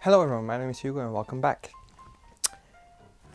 Hello everyone, my name is Hugo and welcome back.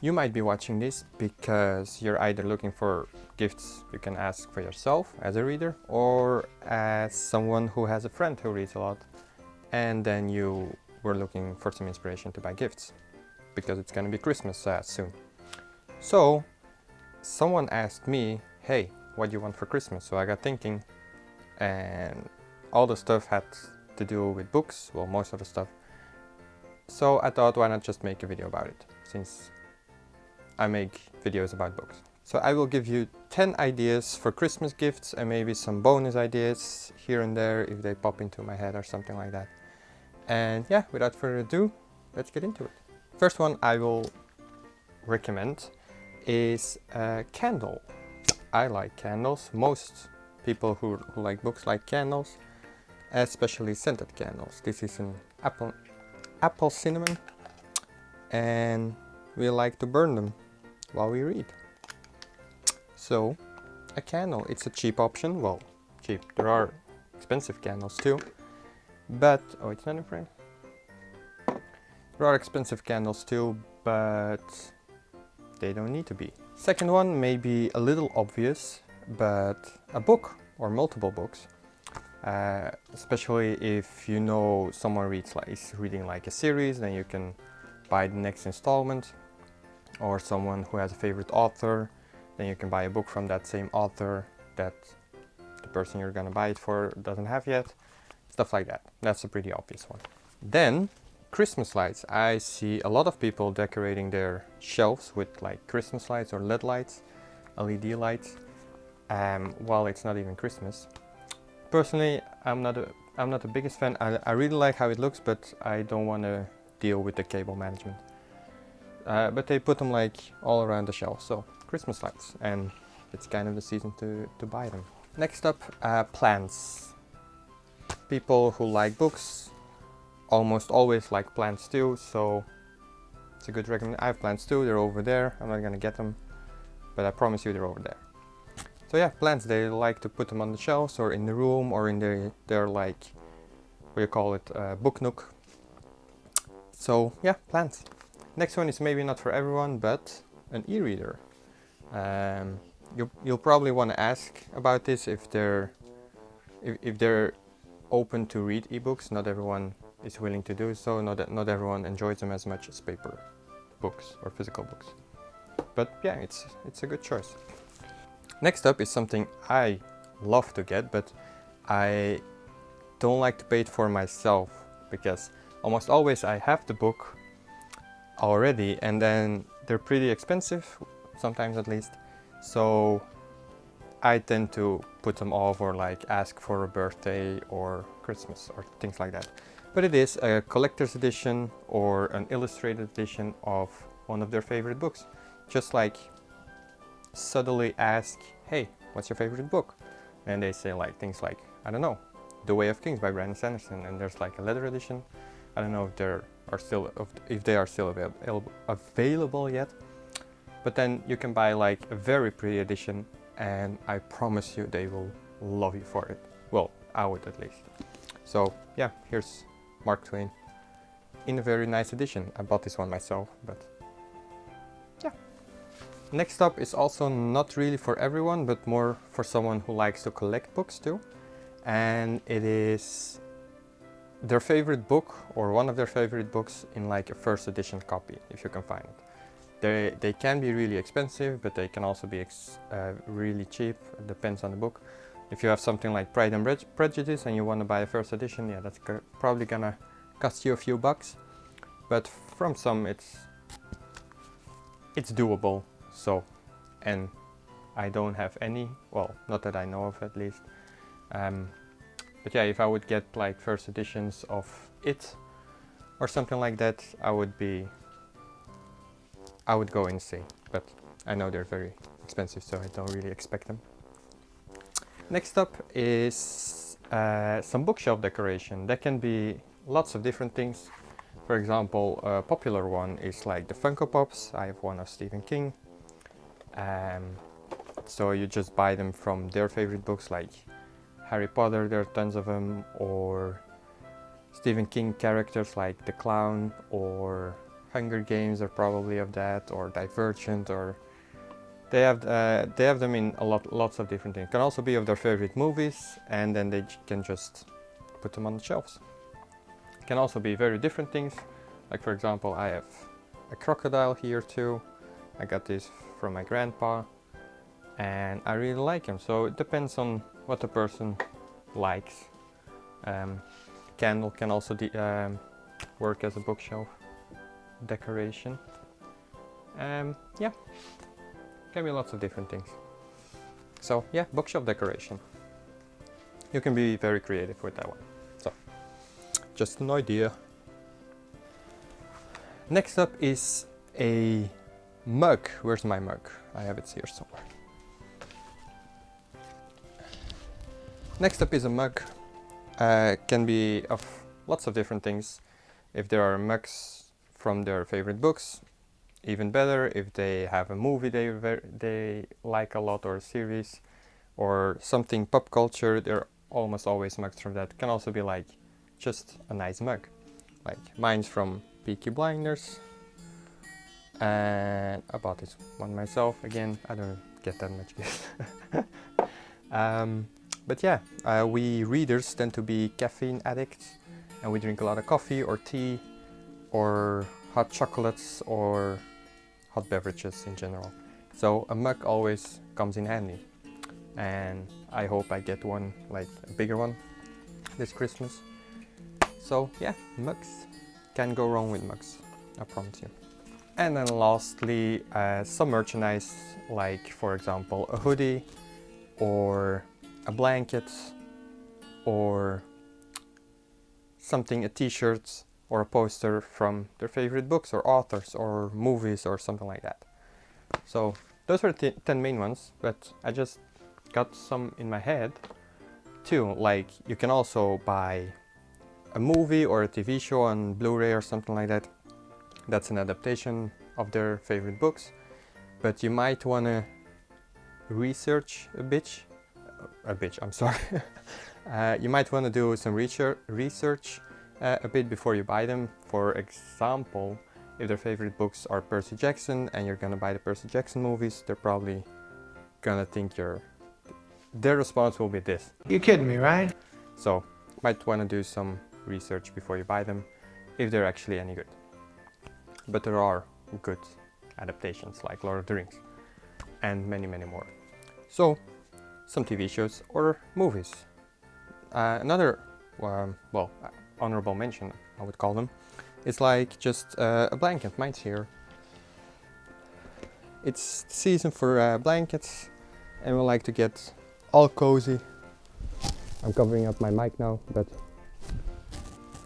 You might be watching this because you're either looking for gifts you can ask for yourself as a reader or as someone who has a friend who reads a lot, and then you were looking for some inspiration to buy gifts because it's gonna be Christmas soon. So someone asked me, hey, what do you want for Christmas? So I got thinking, and all the stuff had to do with books, well, most of the stuff. So I thought, why not just make a video about it, since I make videos about books. So I will give you 10 ideas for Christmas gifts and maybe some bonus ideas here and there if they pop into my head or something like that. And yeah, without further ado, let's get into it. First one I will recommend is a candle. I like candles. Most people who like books like candles, especially scented candles. This is an apple cinnamon, and we like to burn them while we read. So a candle, it's a cheap option. Well, cheap, there are expensive candles too, but oh, it's not in frame. There are expensive candles too, but they don't need to be. Second one may be a little obvious, but a book or multiple books. Especially if you know someone is reading like a series, then you can buy the next installment. Or someone who has a favorite author, then you can buy a book from that same author that the person you're gonna buy it for doesn't have yet. Stuff like that. That's a pretty obvious one. Then Christmas lights. I see a lot of people decorating their shelves with like Christmas lights or LED lights, while it's not even Christmas. Personally, I'm not the biggest fan. I really like how it looks, but I don't want to deal with the cable management. But they put them like all around the shelf, so Christmas lights, and it's kind of the season to buy them. Next up, plants. People who like books almost always like plants too, so it's a good recommendation. I have plants too, they're over there. I'm not gonna get them, but I promise you they're over there. So yeah, plants, they like to put them on the shelves or in the room or in their like, what do you call it, book nook. So yeah, plants. Next one is maybe not for everyone, but an e-reader. You'll probably want to ask about this if they're open to read ebooks. Not everyone is willing to do so. Not everyone enjoys them as much as paper books or physical books. But yeah, it's a good choice. Next up is something I love to get, but I don't like to pay it for myself because almost always I have the book already and then they're pretty expensive, sometimes at least. So I tend to put them off or like ask for a birthday or Christmas or things like that. But it is a collector's edition or an illustrated edition of one of their favorite books. Just like subtly ask, hey, what's your favorite book? And they say like things like, I don't know, The Way of Kings by Brandon Sanderson, and there's like a leather edition. I don't know if they are still available yet, but then you can buy like a very pretty edition, and I promise you they will love you for it. Well, I would at least. So yeah, here's Mark Twain in a very nice edition. I bought this one myself, but yeah. Next up is also not really for everyone, but more for someone who likes to collect books too, and it is their favorite book or one of their favorite books in like a first edition copy, if you can find it. They can be really expensive, but they can also be really cheap. It depends on the book. If you have something like Pride and Prejudice and you want to buy a first edition, yeah, that's probably gonna cost you a few bucks, but from some it's doable. So, and I don't have any, well, not that I know of at least. But yeah, if I would get like first editions of it or something like that, I would go insane. But I know they're very expensive, so I don't really expect them. Next up is some bookshelf decoration. That can be lots of different things. For example, a popular one is like the Funko Pops. I have one of Stephen King. So you just buy them from their favorite books, like Harry Potter, there are tons of them, or Stephen King characters like the Clown or Hunger Games are probably of that, or Divergent, or they have them in lots of different things. Can also be of their favorite movies, and then they can just put them on the shelves. Can also be very different things, like for example I have a crocodile here too. I got this from my grandpa and I really like him, so it depends on what the person likes. Candle can also work as a bookshelf decoration. Yeah, can be lots of different things. So yeah, bookshelf decoration. You can be very creative with that one. So, just an idea. Next up is a mug. Where's my mug? I have it here somewhere. Next up is a mug. Can be of lots of different things. If there are mugs from their favorite books, even better. If they have a movie they like a lot, or a series, or something pop culture, there are almost always mugs from that. Can also be like just a nice mug. Like mine's from Peaky Blinders, and I bought this one myself. Again, I don't get that much gift. But yeah, we readers tend to be caffeine addicts, and we drink a lot of coffee or tea or hot chocolates or hot beverages in general. So a mug always comes in handy, and I hope I get one, like a bigger one, this Christmas. So yeah, mugs. Can't go wrong with mugs, I promise you. And then lastly, some merchandise, like for example a hoodie or a blanket or something, a t-shirt or a poster from their favorite books or authors or movies or something like that. So those are the 10 main ones, but I just got some in my head too. Like you can also buy a movie or a TV show on Blu-ray or something like that. That's an adaptation of their favorite books, but you might want to research a bit, I'm sorry. You might want to do some research a bit before you buy them. For example, if their favorite books are Percy Jackson and you're gonna buy the Percy Jackson movies, they're probably gonna think their response will be this. You're kidding me, right? So might want to do some research before you buy them, if they're actually any good. But there are good adaptations like Lord of the Rings and many more. So some TV shows or movies. Another honorable mention, I would call them, is like just a blanket. Mine's here. It's the season for blankets, and we like to get all cozy. I'm covering up my mic now, but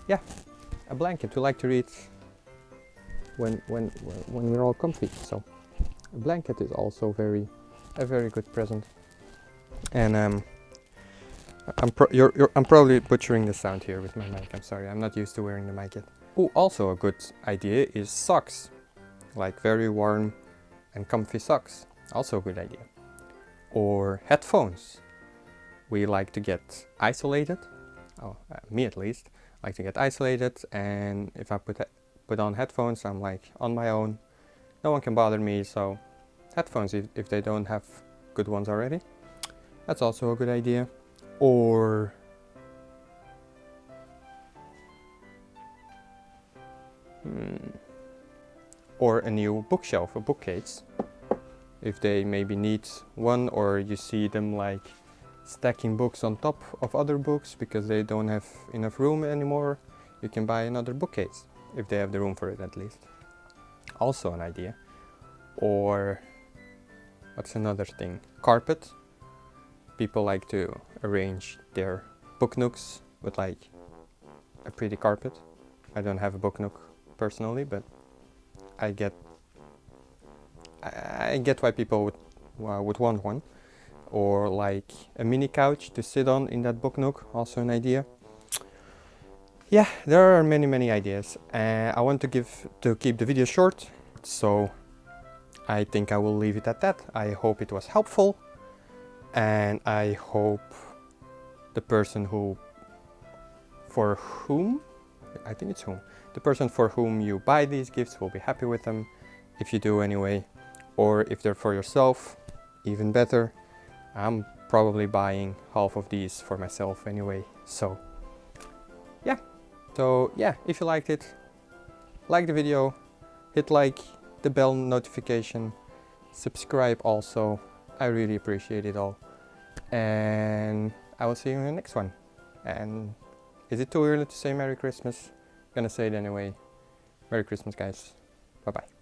yeah, a blanket. We like to read when we're all comfy. So a blanket is also a very good present. And I'm probably butchering the sound here with my mic. I'm sorry, I'm not used to wearing the mic yet. Oh, also a good idea is socks, like very warm and comfy socks. Also a good idea. Or headphones. We like to get isolated. Me at least, like to get isolated, and if I put on headphones, I'm like on my own. No one can bother me, so headphones if they don't have good ones already. That's also a good idea. Or a new bookshelf, a bookcase. If they maybe need one, or you see them like stacking books on top of other books because they don't have enough room anymore, you can buy another bookcase, if they have the room for it at least. Also an idea. Or what's another thing? Carpet. People like to arrange their book nooks with like a pretty carpet. I don't have a book nook personally, but I get why people would want one. Or like a mini couch to sit on in that book nook, also an idea. Yeah, there are many ideas. I want to keep the video short, so I think I will leave it at that. I hope it was helpful, and I hope the person for whom I think it's whom. The person for whom you buy these gifts will be happy with them, if you do anyway. Or if they're for yourself, even better. I'm probably buying half of these for myself anyway. So yeah. So yeah, if you liked it, like the video, hit like, the bell notification, subscribe also. I really appreciate it all. And I will see you in the next one. And is it too early to say Merry Christmas? I'm gonna say it anyway. Merry Christmas, guys. Bye bye.